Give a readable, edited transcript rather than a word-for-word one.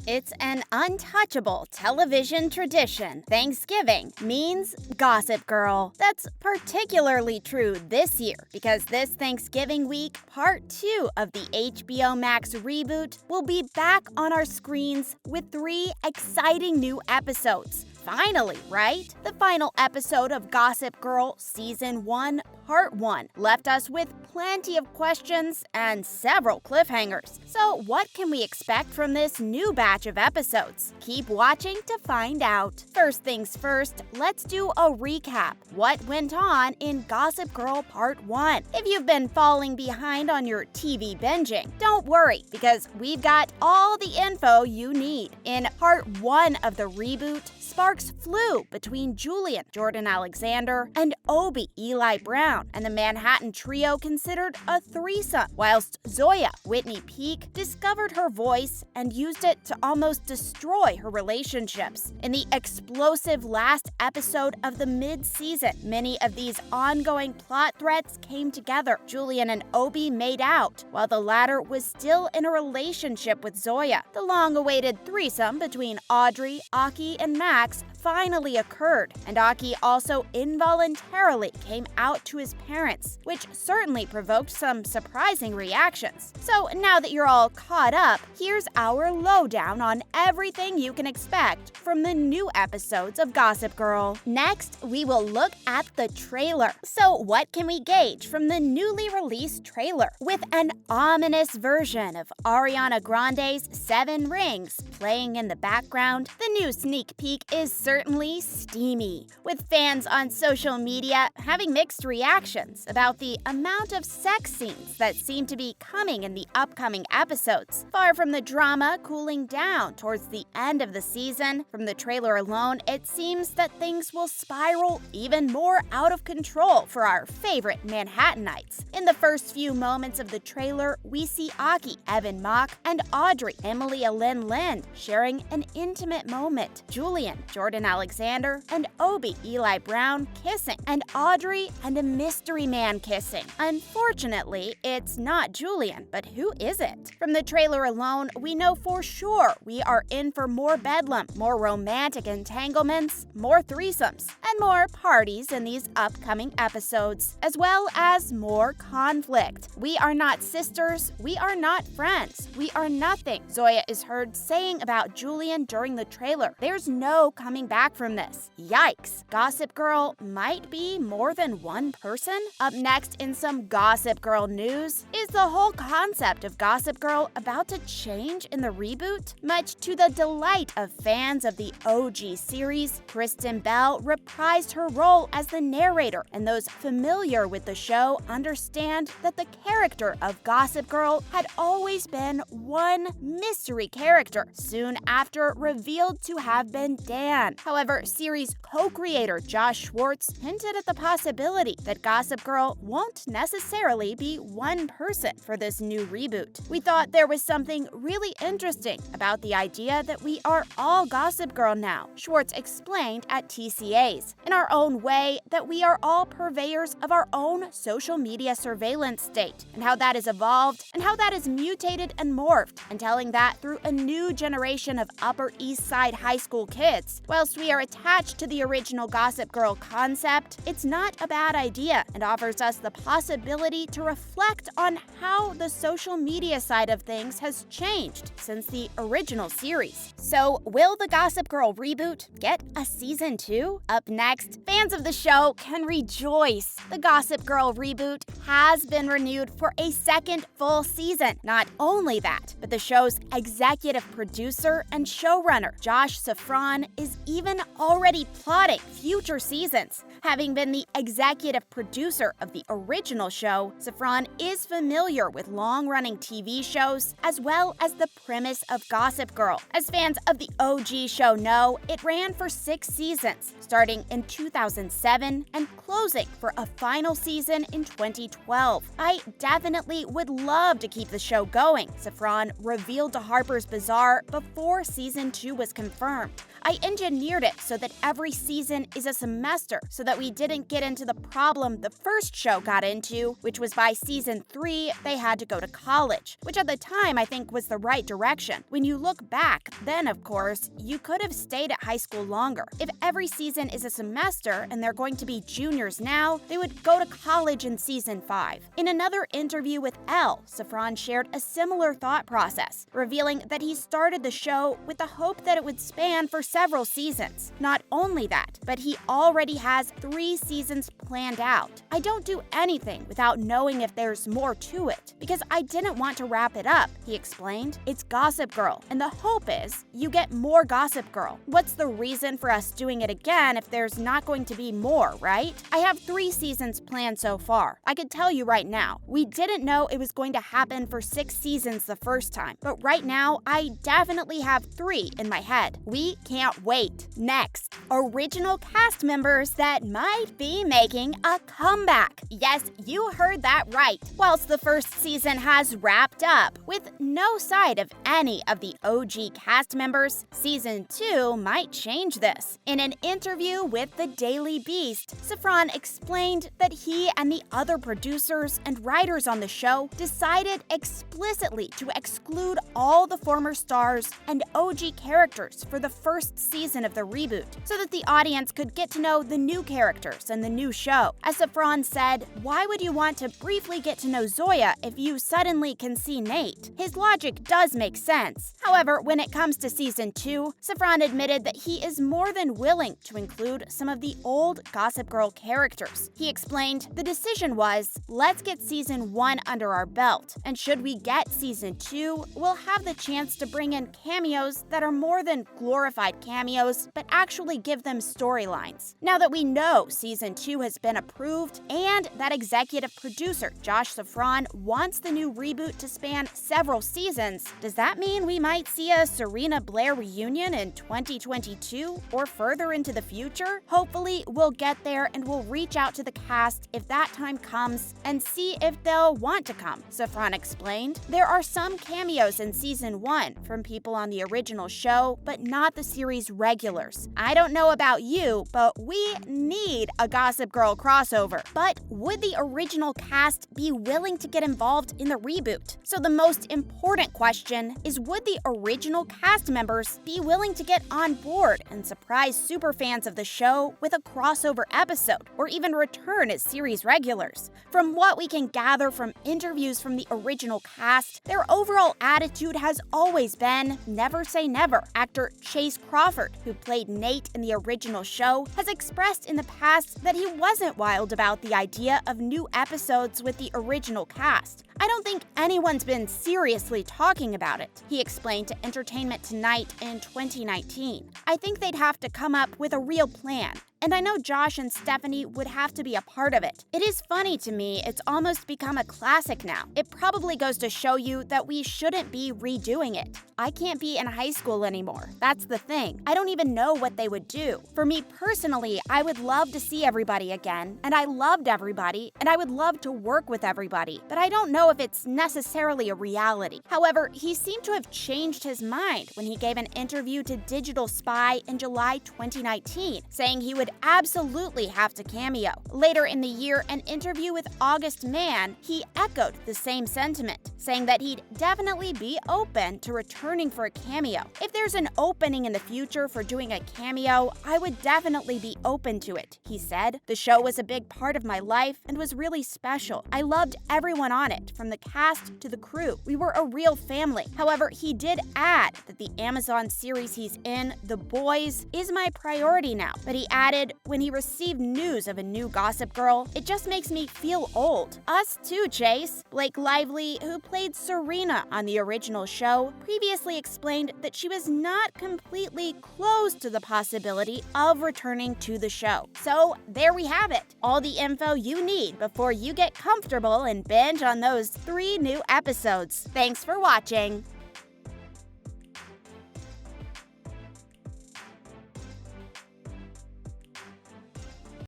It's an untouchable television tradition. Thanksgiving means Gossip Girl. That's particularly true this year because this Thanksgiving week, part 2 of the HBO Max reboot will be back on our screens with 3 exciting new episodes. Finally, right? The final episode of Gossip Girl Season 1, Part 1 left us with plenty of questions and several cliffhangers. So what can we expect from this new batch of episodes? Keep watching to find out. First things first, let's do a recap. What went on in Gossip Girl Part 1? If you've been falling behind on your TV binging, don't worry because we've got all the info you need. In Part 1 of the reboot, sparks flew between Julien, Jordan Alexander, and Obie, Eli Brown, and the Manhattan trio considered a threesome, whilst Zoya, Whitney Peak, discovered her voice and used it to almost destroy her relationships. In the explosive last episode of the mid-season, many of these ongoing plot threads came together. Julien and Obie made out, while the latter was still in a relationship with Zoya. The long-awaited threesome between Audrey, a.k.a. and Max finally occurred, and a.k.a. also involuntarily came out to his parents, which certainly provoked some surprising reactions. So now that you're all caught up, here's our lowdown on everything you can expect from the new episodes of Gossip Girl. Next, we will look at the trailer. So what can we gauge from the newly released trailer? With an ominous version of Ariana Grande's 7 Rings playing in the background, the new sneak peek is certainly steamy, with fans on social media having mixed reactions about the amount of sex scenes that seem to be coming in the upcoming episodes. Far from the drama cooling down towards the end of the season, from the trailer alone, it seems that things will spiral even more out of control for our favorite Manhattanites. In the first few moments of the trailer, we see a.k.a. Evan Mock and Audrey, Alyn Lind, sharing an intimate moment. Julien, Jordan Alexander, and Obie, Eli Brown, kissing, and Audrey and a mystery man kissing. Unfortunately, it's not Julien, but who is it? From the trailer alone, we know for sure we are in for more bedlam, more romantic entanglements, more threesomes, and more parties in these upcoming episodes, as well as more conflict. We are not sisters, we are not friends, we are nothing, Zoya is heard saying about Julien during the trailer. There's no coming back from this. Yikes. Gossip Girl might be more than one person? Up next in some Gossip Girl news, is the whole concept of Gossip Girl about to change in the reboot? Much to the delight of fans of the OG series, Kristen Bell reprised her role as the narrator, and those familiar with the show understand that the character of Gossip Girl had always been one mystery character, soon after revealed to have been Dan. However, series co-creator Josh Schwartz hinted at the possibility that Gossip Girl won't necessarily be one person for this new reboot. We thought there was something really interesting about the idea that we are all Gossip Girl now, Schwartz explained at TCA's. In our own way, that we are all purveyors of our own social media surveillance state, and how that has evolved, and how that has mutated and morphed, and telling that through a new generation of Upper East Side high school kids. Whilst we are attached to the original Gossip Girl concept, it's not a bad idea and offers us the possibility to reflect on how the social media side of things has changed since the original series. So, will the Gossip Girl reboot get a season 2? Up next, fans of the show can rejoice. The Gossip Girl reboot has been renewed for a second full season. Not only that, but the show's executive producer and showrunner, Josh Safran, is even already plotting future seasons. Having been the executive producer of the original show, Safran is familiar with long-running TV shows as well as the premise of Gossip Girl. As fans of the OG show know, it ran for 6 seasons, starting in 2007 and closing for a final season in 2012. I definitely would love to keep the show going, Safran revealed to Harper's Bazaar before season 2 was confirmed. I engineered engineered it so that every season is a semester so that we didn't get into the problem the first show got into, which was by season 3, they had to go to college, which at the time I think was the right direction. When you look back, then of course, you could have stayed at high school longer. If every season is a semester and they're going to be juniors now, they would go to college in season 5. In another interview with Elle, Safran shared a similar thought process, revealing that he started the show with the hope that it would span for several seasons. Not only that, but he already has 3 seasons planned out. I don't do anything without knowing if there's more to it, because I didn't want to wrap it up, he explained. It's Gossip Girl, and the hope is you get more Gossip Girl. What's the reason for us doing it again if there's not going to be more, right? I have 3 seasons planned so far. I could tell you right now, we didn't know it was going to happen for 6 seasons the first time, but right now, I definitely have 3 in my head. We can't wait. Next, original cast members that might be making a comeback. Yes, you heard that right. Whilst the first season has wrapped up with no sight of any of the OG cast members, season 2 might change this. In an interview with the Daily Beast, Safran explained that he and the other producers and writers on the show decided explicitly to exclude all the former stars and OG characters for the first season of the reboot, so that the audience could get to know the new characters and the new show. As Safran said, why would you want to briefly get to know Zoya if you suddenly can see Nate? His logic does make sense. However, when it comes to season 2, Safran admitted that he is more than willing to include some of the old Gossip Girl characters. He explained, the decision was, let's get season 1 under our belt, and should we get season 2, we'll have the chance to bring in cameos that are more than glorified cameos, but actually give them storylines. Now that we know season 2 has been approved, and that executive producer Josh Safran wants the new reboot to span several seasons, does that mean we might see a Serena Blair reunion in 2022 or further into the future? Hopefully, we'll get there and we'll reach out to the cast if that time comes and see if they'll want to come, Safran explained. There are some cameos in season 1 from people on the original show, but not the series regulars. I don't know about you, but we need a Gossip Girl crossover. But would the original cast be willing to get involved in the reboot? So the most important question is, would the original cast members be willing to get on board and surprise superfans of the show with a crossover episode, or even return as series regulars? From what we can gather from interviews from the original cast, their overall attitude has always been never say never. Actor Chase Crawford, who played Nate in the original show, has expressed in the past that he wasn't wild about the idea of new episodes with the original cast. I don't think anyone's been seriously talking about it, he explained to Entertainment Tonight in 2019. I think they'd have to come up with a real plan. And I know Josh and Stephanie would have to be a part of it. It is funny to me, it's almost become a classic now. It probably goes to show you that we shouldn't be redoing it. I can't be in high school anymore. That's the thing. I don't even know what they would do. For me personally, I would love to see everybody again, and I loved everybody, and I would love to work with everybody, but I don't know if it's necessarily a reality. However, he seemed to have changed his mind when he gave an interview to Digital Spy in July 2019, saying he would absolutely have to cameo. Later in the year, an interview with August Mann, he echoed the same sentiment, saying that he'd definitely be open to returning for a cameo. If there's an opening in the future for doing a cameo, I would definitely be open to it, he said. The show was a big part of my life and was really special. I loved everyone on it, from the cast to the crew. We were a real family. However, he did add that the Amazon series he's in, The Boys, is my priority now. But he added, when he received news of a new Gossip Girl, it just makes me feel old. Us too, Chase. Blake Lively, who played Serena on the original show, previously explained that she was not completely closed to the possibility of returning to the show. So there we have it. All the info you need before you get comfortable and binge on those 3 new episodes. Thanks for watching.